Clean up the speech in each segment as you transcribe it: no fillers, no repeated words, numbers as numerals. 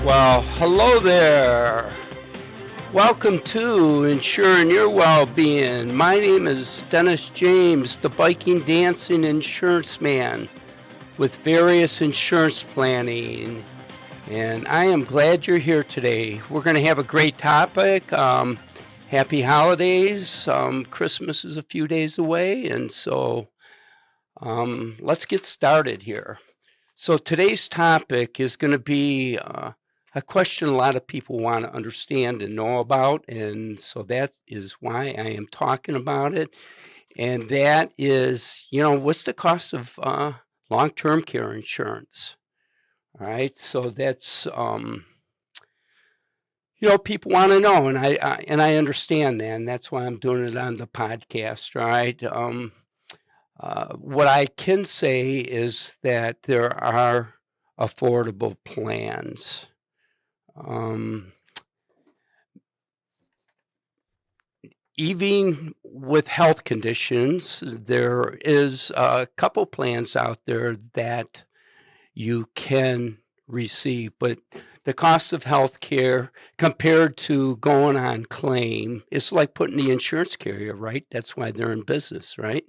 Well, hello there. Welcome to Insuring Your Well-Being. My name is Dennis James, the biking, dancing insurance man with various insurance planning. And I am glad you're here today. We're going to have a great topic. Happy holidays. Christmas is a few days away. And so let's get started here. So today's topic is going to be a question a lot of people want to understand and know about, and so that is why I am talking about it. And that is, what's the cost of long-term care insurance? All right, so that's people want to know, and I understand that, and that's why I'm doing it on the podcast. All right. What I can say is that there are affordable plans. Even with health conditions, there is a couple plans out there that you can receive, but the cost of health care compared to going on claim, it's like putting the insurance carrier, right? That's why they're in business, right?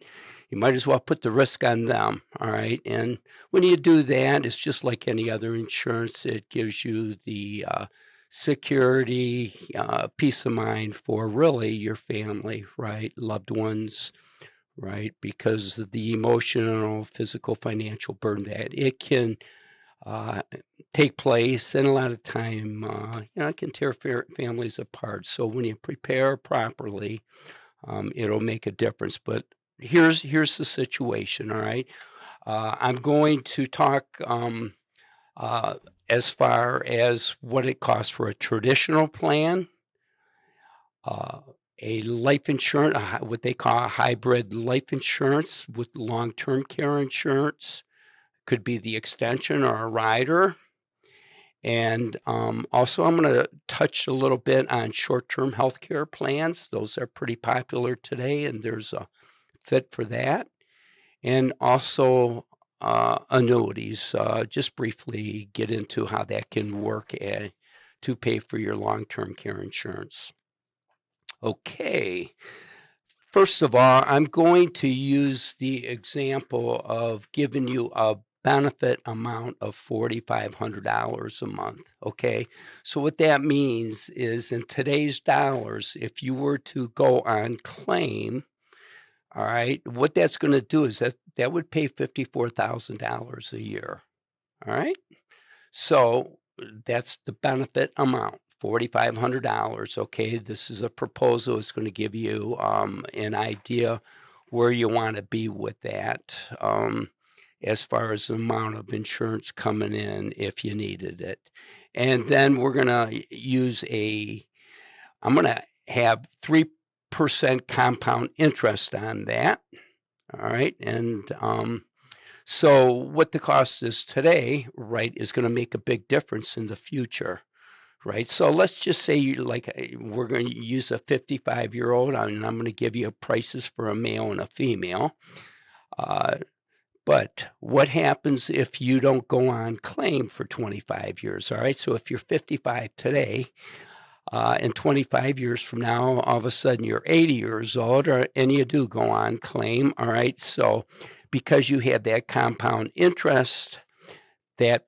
You might as well put the risk on them, all right? And when you do that, it's just like any other insurance. It gives you the security, peace of mind for really your family, right? Loved ones, right? Because of the emotional, physical, financial burden that it can take place, and a lot of time, it can tear families apart. So when you prepare properly, it'll make a difference. But here's the situation. All right, I'm going to talk as far as what it costs for a traditional plan, a life insurance, what they call a hybrid life insurance with long-term care insurance. Could be the extension or a rider. And also, I'm going to touch a little bit on short-term healthcare plans. Those are pretty popular today, and there's a fit for that. And also annuities. Just briefly get into how that can work to pay for your long-term care insurance. Okay. First of all, I'm going to use the example of giving you a benefit amount of $4,500 a month. Okay. So what that means is in today's dollars, if you were to go on claim, all right, what that's going to do is that would pay $54,000 a year. All right. So that's the benefit amount. $4,500. Okay, this is a proposal. It's going to give you an idea where you want to be with that as far as the amount of insurance coming in if you needed it. And then we're going to use I'm going to have 3% compound interest on that. All right, and so what the cost is today, right, is going to make a big difference in the future. Right. So let's just say we're going to use a 55-year-old, and I'm going to give you prices for a male and a female. But what happens if you don't go on claim for 25 years? All right. So if you're 55 today, and 25 years from now, all of a sudden you're 80 years old, and you do go on claim. All right. So because you had that compound interest, that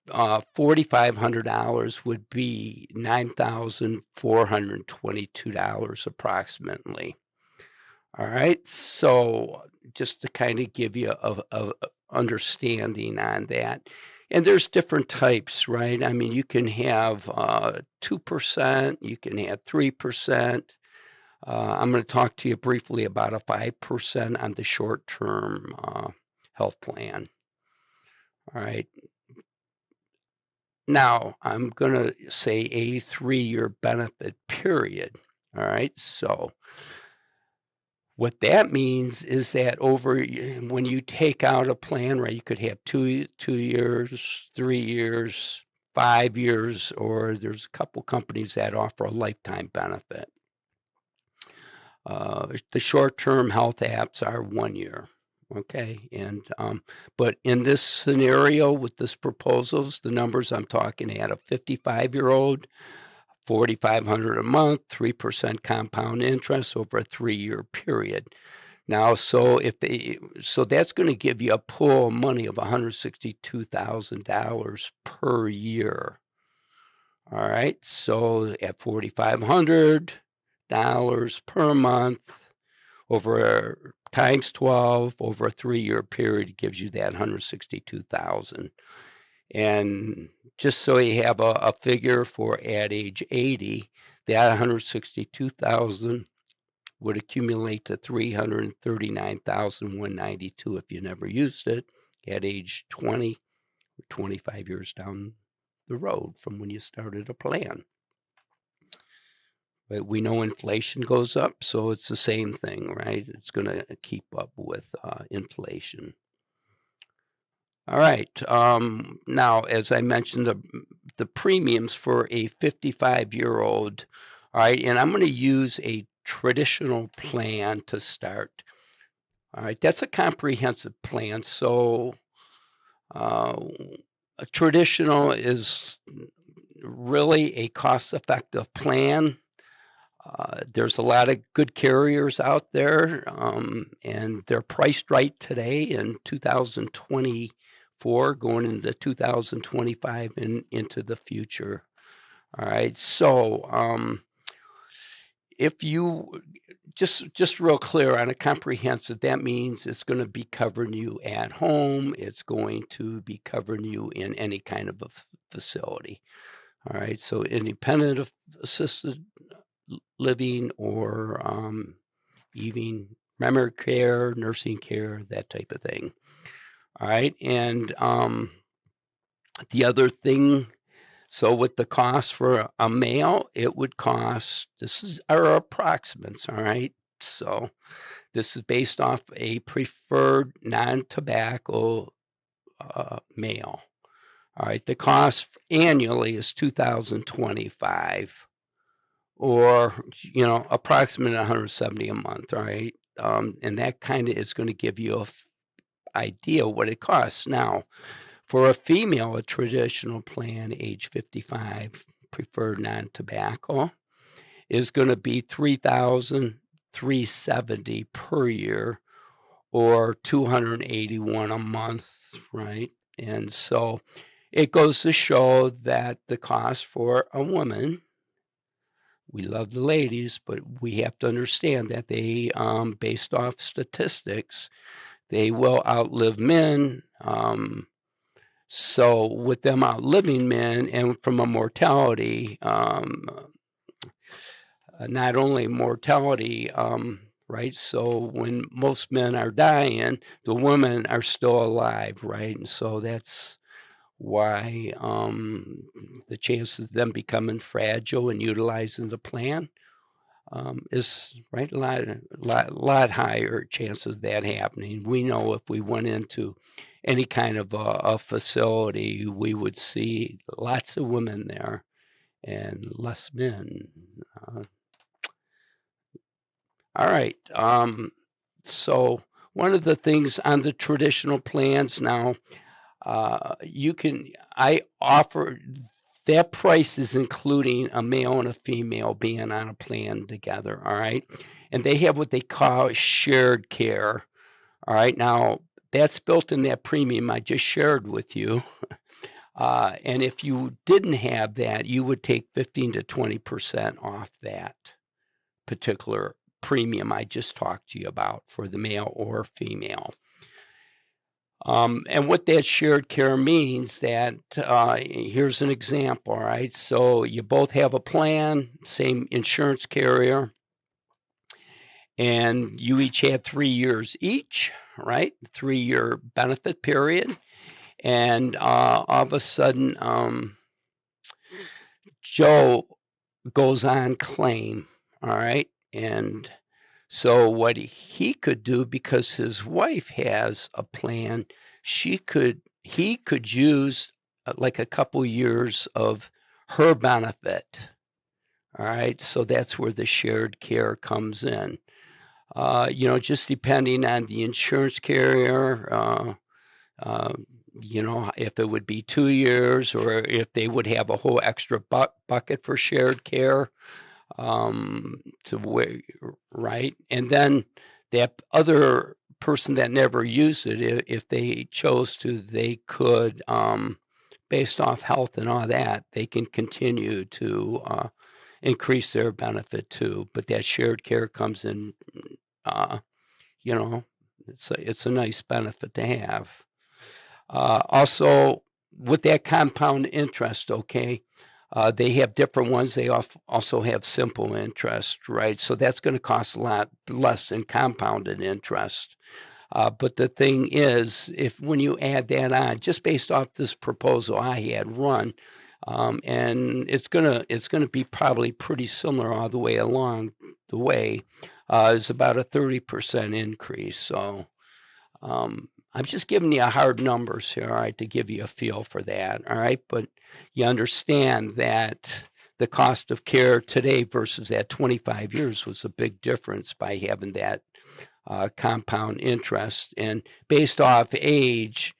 $4,500 would be $9,422 approximately. All right, so just to kind of give you a understanding on that. And there's different types, right? I mean, you can have 2%, you can have 3%. I'm going to talk to you briefly about a 5% on the short-term health plan. All right. Now, I'm going to say a 3-year benefit period. All right. So what that means is that when you take out a plan, right, you could have 2 years, 3 years, 5 years, or there's a couple companies that offer a lifetime benefit. The short-term health apps are 1 year. Okay, and, but in this scenario with this proposals, the numbers I'm talking at a 55-year-old, 4,500 a month, 3% compound interest over a 3-year period. Now, so that's gonna give you a pool of money of $162,000 per year. All right, so at $4,500 per month over times 12 over a 3-year period gives you that 162,000. And just so you have a figure for at age 80, that 162,000 would accumulate to 339,192 if you never used it at age 20 or 25 years down the road from when you started a plan. But we know inflation goes up, so it's the same thing, right? It's going to keep up with inflation. All right. Now, as I mentioned, the premiums for a 55-year-old. All right, and I'm going to use a traditional plan to start. All right, that's a comprehensive plan. So a traditional is really a cost-effective plan. There's a lot of good carriers out there, and they're priced right today in 2024, going into 2025 and into the future. All right, so if you just real clear on a comprehensive, that means it's going to be covering you at home. It's going to be covering you in any kind of a facility. All right, so independent of assisted living or even memory care, nursing care, that type of thing. All right, and the other thing, so with the cost for a male, it would cost, this is our approximates, all right? So this is based off a preferred non-tobacco male. All right, the cost annually is $2,025 or, approximately 170 a month, all right? And that kind of is going to give you an idea what it costs. Now, for a female, a traditional plan, age 55, preferred non-tobacco, is going to be $3,370 per year or $281 a month, right? And so it goes to show that the cost for a woman, we love the ladies, but we have to understand that they, based off statistics, they will outlive men. So with them outliving men and from a mortality, not only mortality, right? So when most men are dying, the women are still alive, right? And so that's why the chances of them becoming fragile and utilizing the plan is right a lot higher chances of that happening. We know if we went into any kind of a facility, we would see lots of women there and less men. All right. So one of the things on the traditional plans now, I offer that price is including a male and a female being on a plan together. All right. And they have what they call shared care. All right. Now, that's built in that premium I just shared with you. And if you didn't have that, you would take 15 to 20% off that particular premium I just talked to you about for the male or female. And what that shared care means that, here's an example, all right? So you both have a plan, same insurance carrier, and you each had 3 years each, right? 3-year benefit period. And all of a sudden, Joe goes on claim, all right? And so what he could do, because his wife has a plan, he could use like a couple years of her benefit. All right, so that's where the shared care comes in. Just depending on the insurance carrier, if it would be 2 years or if they would have a whole extra bucket for shared care, to where, right? And then that other person that never used it, if they chose to, they could, based off health and all that, they can continue to increase their benefit too. But that shared care comes in, uh, you know, it's a nice benefit to have. Also, with that compound interest, okay, they have different ones. They also have simple interest, right? So that's going to cost a lot less than compounded interest. But the thing is, when you add that on, just based off this proposal I had run, and it's gonna be probably pretty similar all the way along the way, is about a 30% increase. So I'm just giving you hard numbers here, all right, to give you a feel for that, all right? But you understand that the cost of care today versus that 25 years was a big difference by having that compound interest. And based off age,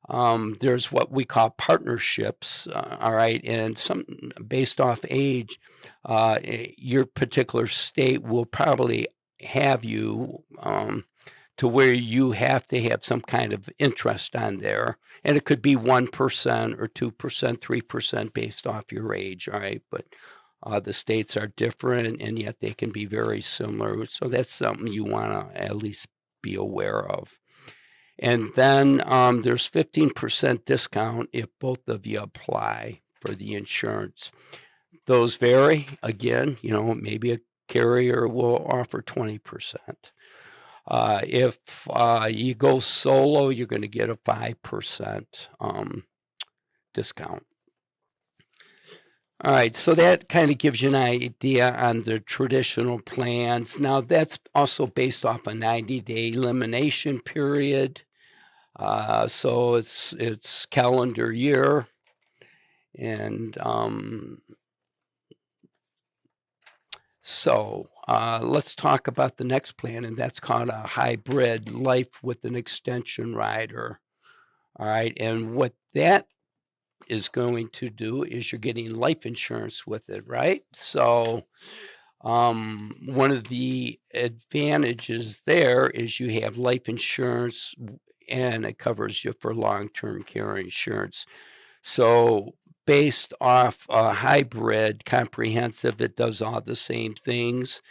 there's what we call partnerships, all right? And some based off age, your particular state will probably have you to where you have to have some kind of interest on there. And it could be 1% or 2%, 3% based off your age, all right? But the states are different, and yet they can be very similar. So that's something you want to at least be aware of. And then there's 15% discount if both of you apply for the insurance. Those vary. Again, maybe a carrier will offer 20%. If you go solo, you're going to get a 5% discount. All right, so that kind of gives you an idea on the traditional plans. Now, that's also based off a 90-day elimination period. So it's calendar year. And so let's talk about the next plan, and that's called a hybrid life with an extension rider. All right, and what that is going to do is you're getting life insurance with it, right? So one of the advantages there is you have life insurance and it covers you for long-term care insurance. So based off a hybrid comprehensive, it does all the same things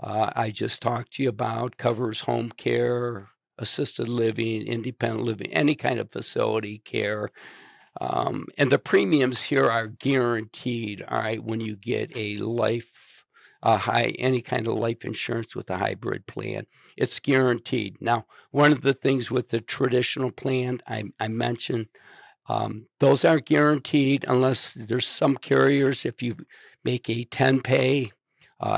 I just talked to you about, covers home care, assisted living, independent living, any kind of facility care. And the premiums here are guaranteed, all right, when you get a any kind of life insurance with a hybrid plan. It's guaranteed. Now, one of the things with the traditional plan I mentioned, those aren't guaranteed unless there's some carriers, if you make a 10 pay,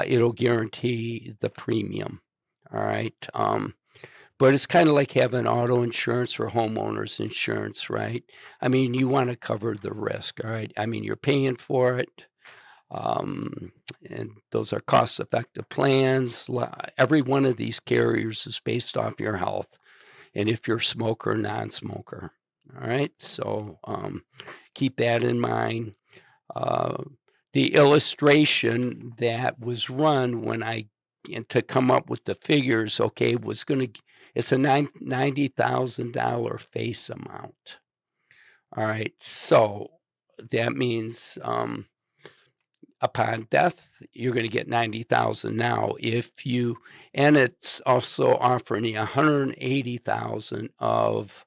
it'll guarantee the premium, all right? But it's kind of like having auto insurance or homeowners insurance, right? I mean, you want to cover the risk, all right? I mean, you're paying for it. And those are cost-effective plans. Every one of these carriers is based off your health and if you're a smoker or non-smoker, all right? So keep that in mind. The illustration that was run to come up with the figures, okay, it's a $90,000 face amount. All right, so that means upon death, you're going to get $90,000 now. And it's also offering you $180,000 of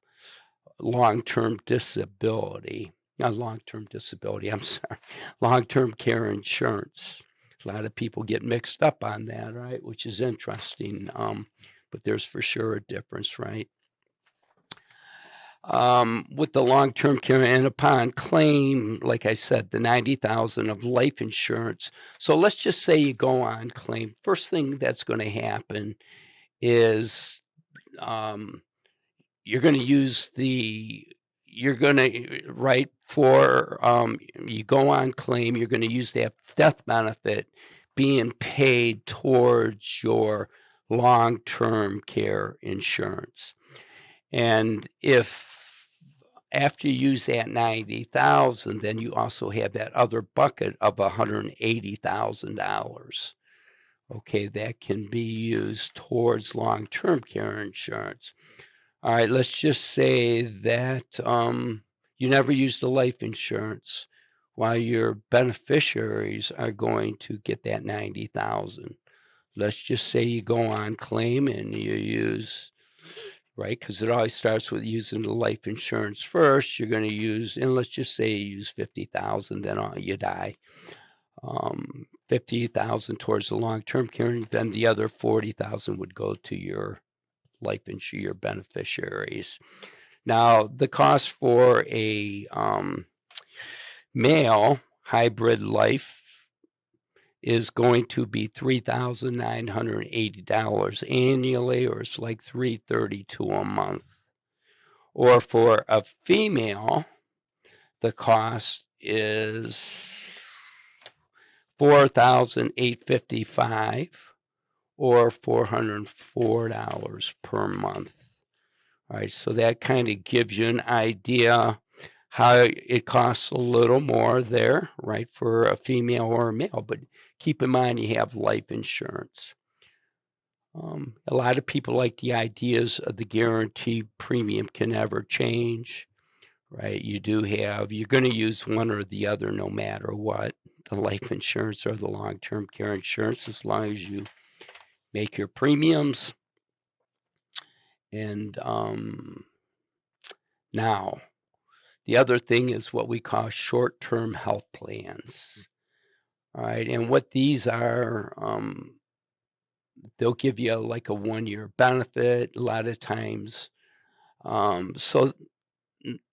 long-term disability. Not long-term disability, I'm sorry, long-term care insurance. A lot of people get mixed up on that, right? Which is interesting, but there's for sure a difference, right? With the long-term care and upon claim, like I said, the $90,000 of life insurance. So let's just say you go on claim. First thing that's going to happen is you're going to write for, you go on claim, you're going to use that death benefit being paid towards your long-term care insurance. And if after you use that 90,000, then you also have that other bucket of $180,000. Okay, that can be used towards long-term care insurance. All right, let's just say that you never use the life insurance while your beneficiaries are going to get that 90,000. Let's just say you go on claim and you use, right, because it always starts with using the life insurance first. You're going to use, and let's just say you use 50,000, then you die. 50,000 towards the long-term care, and then the other 40,000 would go to your life insurance, your beneficiaries. Now, the cost for a male hybrid life is going to be $3,980 annually, or it's like $332 a month. Or for a female, the cost is $4,855 or $404 per month. All right, so that kind of gives you an idea how it costs a little more there, right, for a female or a male. But keep in mind you have life insurance. A lot of people like the ideas of the guaranteed premium can never change, right? You're going to use one or the other no matter what, the life insurance or the long-term care insurance, as long as you make your premiums. And now, the other thing is what we call short-term health plans. All right, and what these are, they'll give you like a 1-year benefit a lot of times. So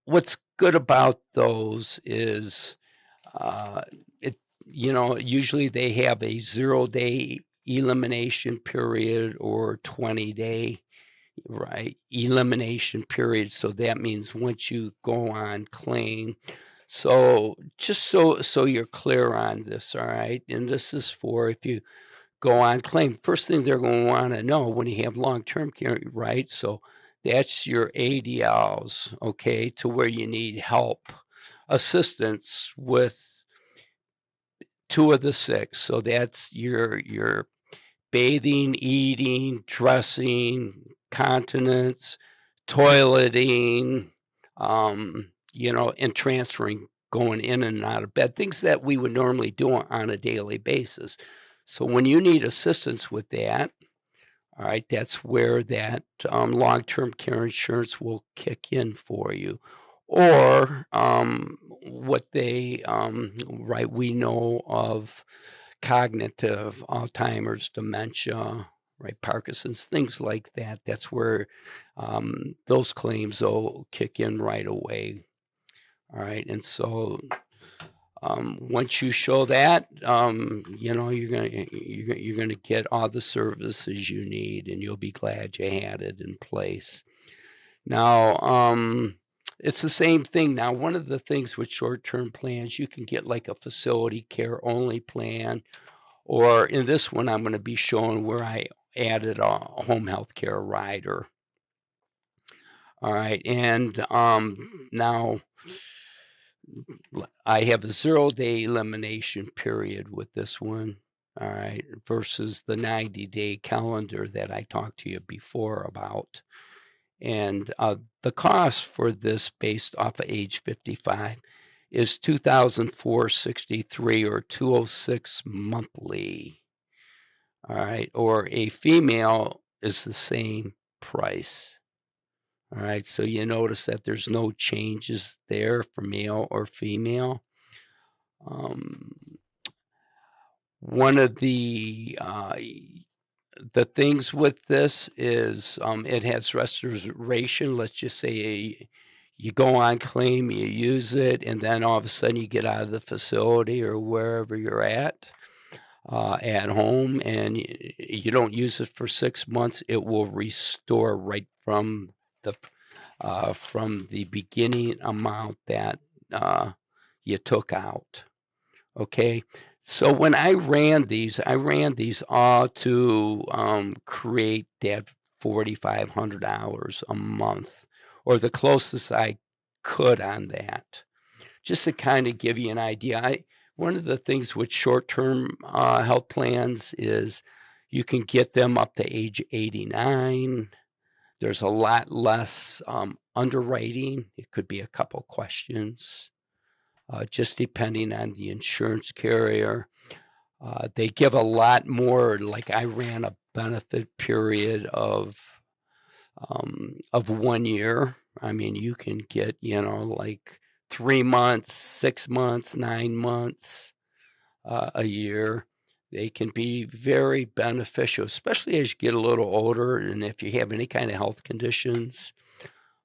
what's good about those is, usually they have a 0-day elimination period or 20-day, right, elimination period. So that means once you go on claim. So just so you're clear on this, all right? And this is for if you go on claim. First thing they're going to want to know when you have long-term care, right? So that's your ADLs, okay, to where you need help, assistance with 2 of the 6. So that's your bathing, eating, dressing, continence, toileting, and transferring, going in and out of bed, things that we would normally do on a daily basis. So when you need assistance with that, all right, that's where that long-term care insurance will kick in for you. Or what they, right, we know of cognitive, Alzheimer's, dementia, right, Parkinson's, things like that. That's where those claims will kick in right away. All right, and so once you show that, you're gonna get all the services you need, and you'll be glad you had it in place. Now, it's the same thing. Now, one of the things with short-term plans, you can get like a facility care only plan, or in this one, I'm going to be showing where I added a home health care rider. All right, and now I have a 0-day elimination period with this one, all right, versus the 90-day calendar that I talked to you before about. And the cost for this based off of age 55 is $2,463 or $206 monthly. All right, or a female is the same price. All right, so you notice that there's no changes there for male or female. One of the things with this is it has restoration. Let's just say you go on claim, you use it, and then all of a sudden you get out of the facility or wherever you're at home, and you don't use it for 6 months. It will restore right from the beginning amount that you took out. Okay, So when I ran these all to create that $4,500 a month, or the closest I could on that, just to kind of give you an idea. One of the things with short-term health plans is you can get them up to age 89. There's a lot less underwriting. It could be a couple questions, just depending on the insurance carrier. They give a lot more. Like I ran a benefit period of 1 year. I mean, you can get, like 3 months, 6 months, 9 months, a year. They can be very beneficial, especially as you get a little older, and if you have any kind of health conditions,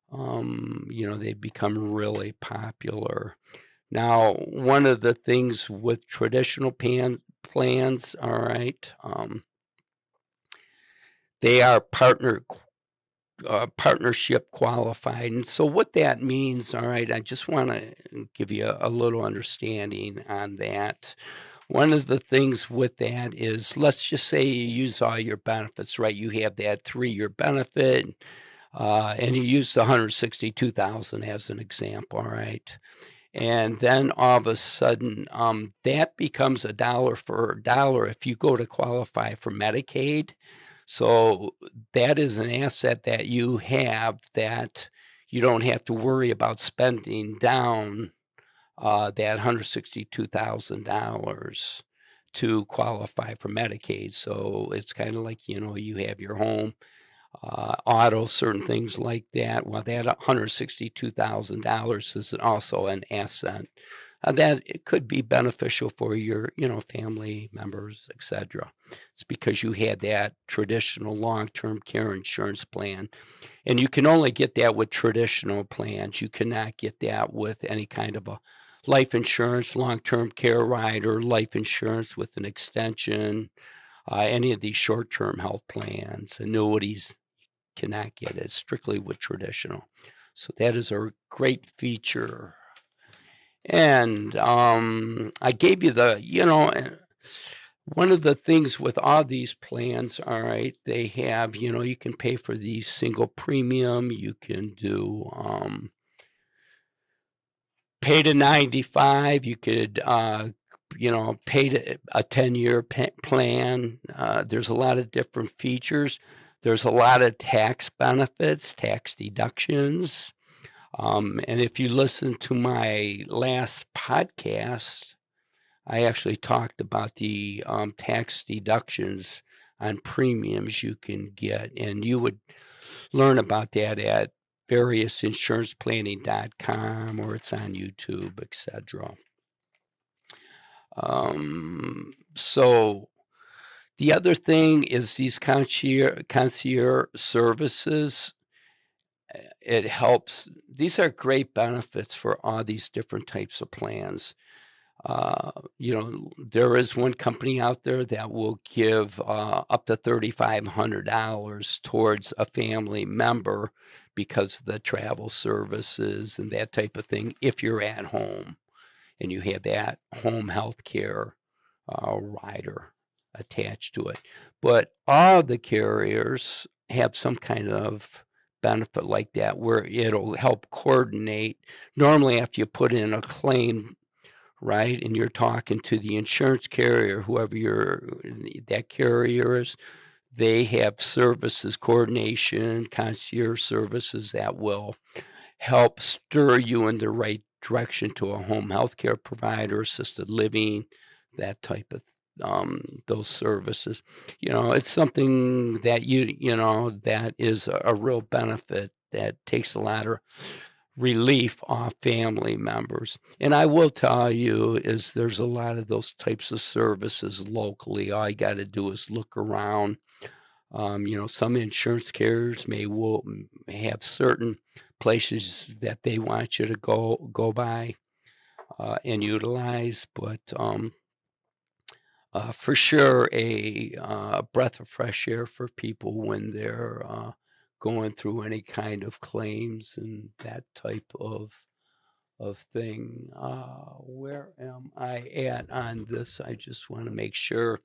they become really popular. Now, one of the things with traditional plans, all right, they are partnership qualified. And so what that means, all right, I just want to give you a little understanding on that. One of the things with that is, let's just say you use all your benefits, right? You have that 3-year benefit, and you use the 162,000 as an example, all right? And then all of a sudden, that becomes a dollar for a dollar if you go to qualify for Medicaid. So that is an asset that you have that you don't have to worry about spending down that $162,000 to qualify for Medicaid. So it's kind of like, you have your home, auto, certain things like that. Well, that $162,000 is also an asset that it could be beneficial for your, family members, etc. It's because you had that traditional long-term care insurance plan, and you can only get that with traditional plans. You cannot get that with any kind of a life insurance, long-term care rider, life insurance with an extension, any of these short-term health plans, annuities. Cannot get it strictly with traditional. So that is a great feature. And I gave you one of the things with all these plans, all right, they have, you can pay for the single premium. You can do pay to 95. You could, pay to a 10-year plan. There's a lot of different features. There's a lot of tax benefits, tax deductions. And if you listen to my last podcast, I actually talked about the tax deductions on premiums you can get. And you would learn about that at variousinsuranceplanning.com, or it's on YouTube, etc. So the other thing is these concierge services. It helps. These are great benefits for all these different types of plans. There is one company out there that will give up to $3,500 towards a family member because of the travel services and that type of thing if you're at home and you have that home health care rider attached to it. But all the carriers have some kind of benefit like that where it'll help coordinate. Normally, after you put in a claim, right, and you're talking to the insurance carrier, whoever that carrier is, they have services, coordination, concierge services that will help stir you in the right direction to a home health care provider, assisted living, that type of those services. It's something that that is a real benefit that takes a lot of relief off family members. And I will tell you is there's a lot of those types of services locally. All you got to do is look around. Some insurance carriers may have certain places that they want you to go by and utilize, but for sure a breath of fresh air for people when they're going through any kind of claims and that type of thing. Where am I at on this? I just want to make sure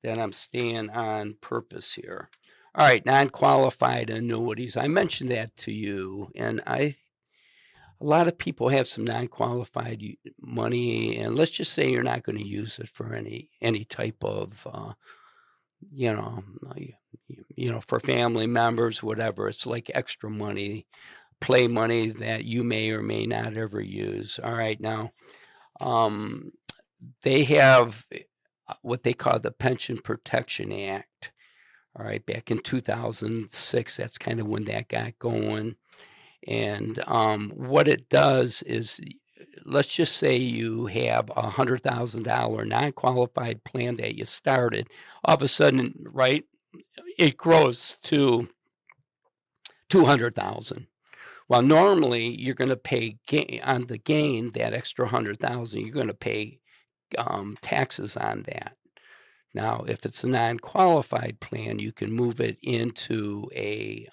that I'm staying on purpose here. All right, non-qualified annuities. I mentioned that to you, and a lot of people have some non-qualified money, and let's just say you're not going to use it for any type of, you know, for family members, whatever. It's like extra money, play money that you may or may not ever use. All right, now they have what they call the Pension Protection Act. All right, back in 2006, that's kind of when that got going. And what it does is, let's just say you have a $100,000 non-qualified plan that you started. All of a sudden, right, it grows to 200,000. Well, normally you're going to pay on the gain, that extra 100,000. You're going to pay taxes on that. Now, if it's a non-qualified plan, you can move it into a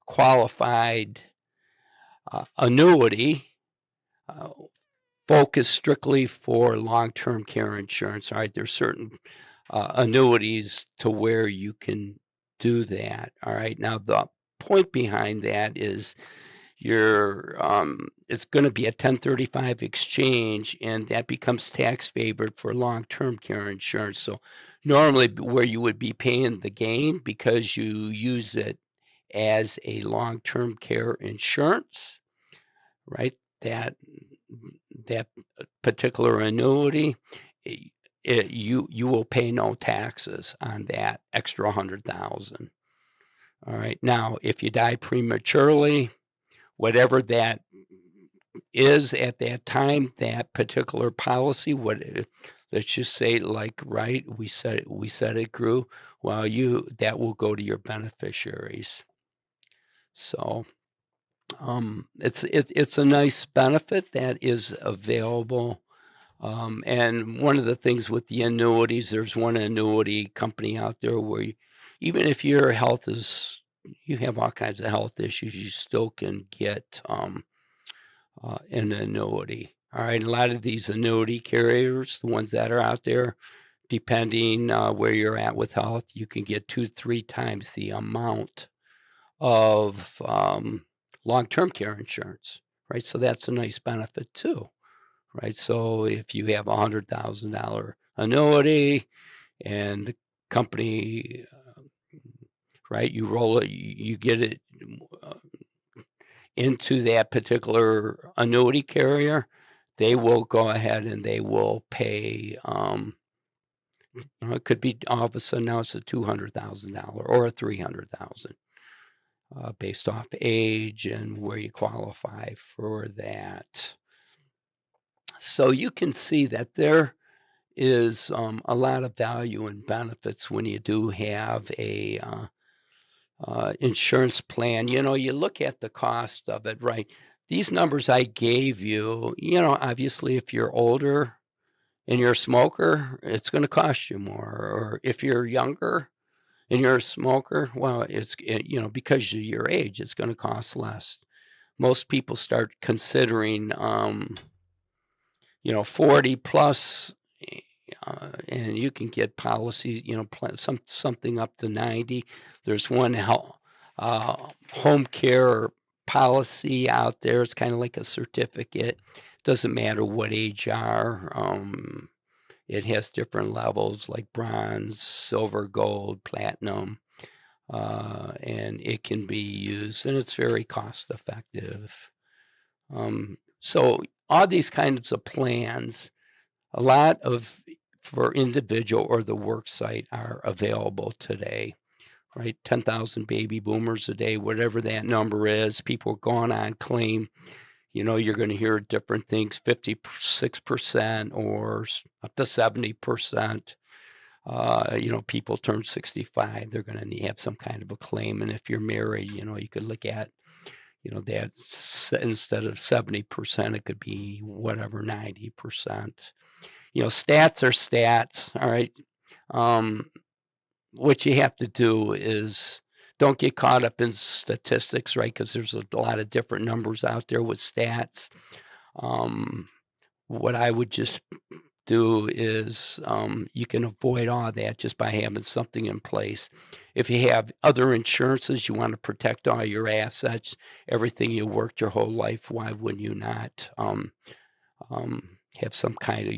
qualified annuity, focused strictly for long-term care insurance. All right, there's certain annuities to where you can do that. All right, now the point behind that is it's going to be a 1035 exchange, and that becomes tax favored for long-term care insurance. So normally where you would be paying the gain because you use it as a long-term care insurance, right? That particular annuity, you will pay no taxes on that extra 100,000. All right. Now, if you die prematurely, whatever that is at that time, that particular policy, let's just say, like, right, we said it grew. Well, that will go to your beneficiaries. So it's a nice benefit that is available. And one of the things with the annuities, there's one annuity company out there where even if your health you have all kinds of health issues, you still can get an annuity. All right, a lot of these annuity carriers, the ones that are out there, depending where you're at with health, you can get 2-3 times the amount of long-term care insurance, right? So that's a nice benefit too, right? So if you have a $100,000 annuity and the company, right, you roll it, you get it into that particular annuity carrier, they will go ahead and they will pay. It could be all of a sudden now it's a $200,000 or a $300,000. Based off age and where you qualify for that. So you can see that there is a lot of value and benefits when you do have a insurance plan. You look at the cost of it, right? These numbers I gave you, obviously if you're older and you're a smoker, it's going to cost you more. Or if you're younger and you're a smoker, well, because of your age, it's going to cost less. Most people start considering, 40 plus, and you can get policies, something up to 90. There's one home care policy out there. It's kind of like a certificate. Doesn't matter what age you are. It has different levels like bronze, silver, gold, platinum, and it can be used, and it's very cost effective. So all these kinds of plans, a lot of for individual or the work site are available today, right? 10,000 baby boomers a day, whatever that number is, people are going on claim. You're going to hear different things, 56% or up to 70%. People turn 65, they're going to have some kind of a claim. And if you're married, you could look at, that instead of 70%, it could be whatever, 90%. Stats are stats. All right. What you have to do is don't get caught up in statistics, right? Because there's a lot of different numbers out there with stats. What I would just do is you can avoid all that just by having something in place. If you have other insurances, you want to protect all your assets, everything you worked your whole life, why wouldn't you not have some kind of,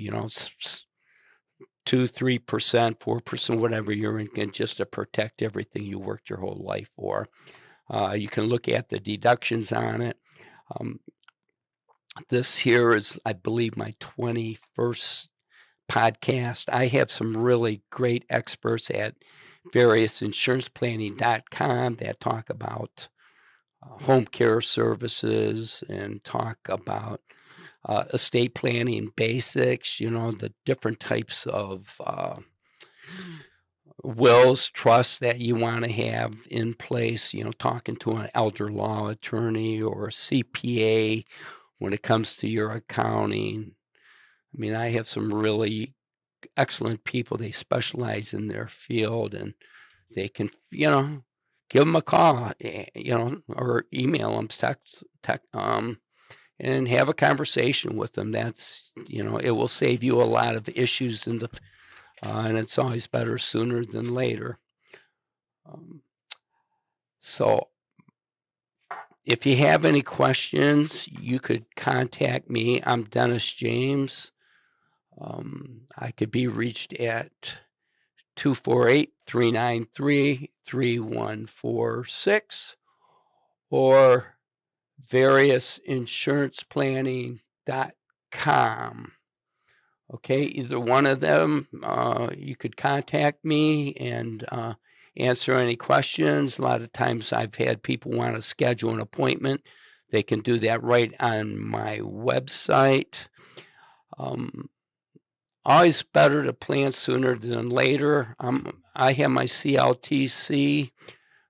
2, 3%, 4%, whatever you're in, just to protect everything you worked your whole life for. You can look at the deductions on it. This here is, I believe, my 21st podcast. I have some really great experts at various insuranceplanning.com that talk about home care services and talk about estate planning basics, the different types of wills, trusts that you want to have in place, talking to an elder law attorney or a CPA when it comes to your accounting. I mean, I have some really excellent people. They specialize in their field, and they can, give them a call, or email them, text, and have a conversation with them. That's, it will save you a lot of issues and it's always better sooner than later. So if you have any questions, you could contact me. I'm Dennis James. I could be reached at 248-393-3146 or variousinsuranceplanning.com. Okay, either one of them, you could contact me and answer any questions. A lot of times I've had people want to schedule an appointment. They can do that right on my website. Always better to plan sooner than later. I have my CLTC.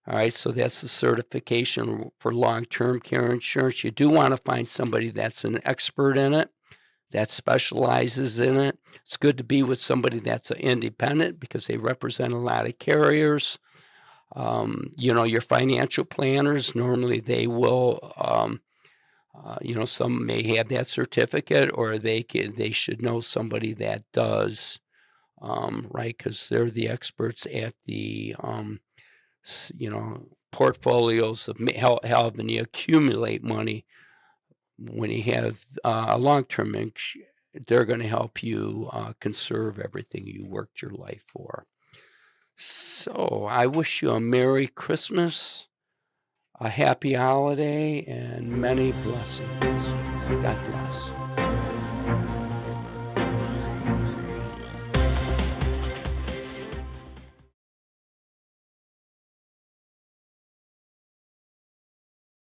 All right, so that's the certification for long-term care insurance. You do want to find somebody that's an expert in it, that specializes in it. It's good to be with somebody that's independent because they represent a lot of carriers. Your financial planners, normally they will, some may have that certificate, or they should know somebody that does, right? Because they're the experts at the, portfolios of helping you accumulate money. When you have a long-term, they're going to help you conserve everything you worked your life for. So I wish you a Merry Christmas, a happy holiday, and many blessings. God bless.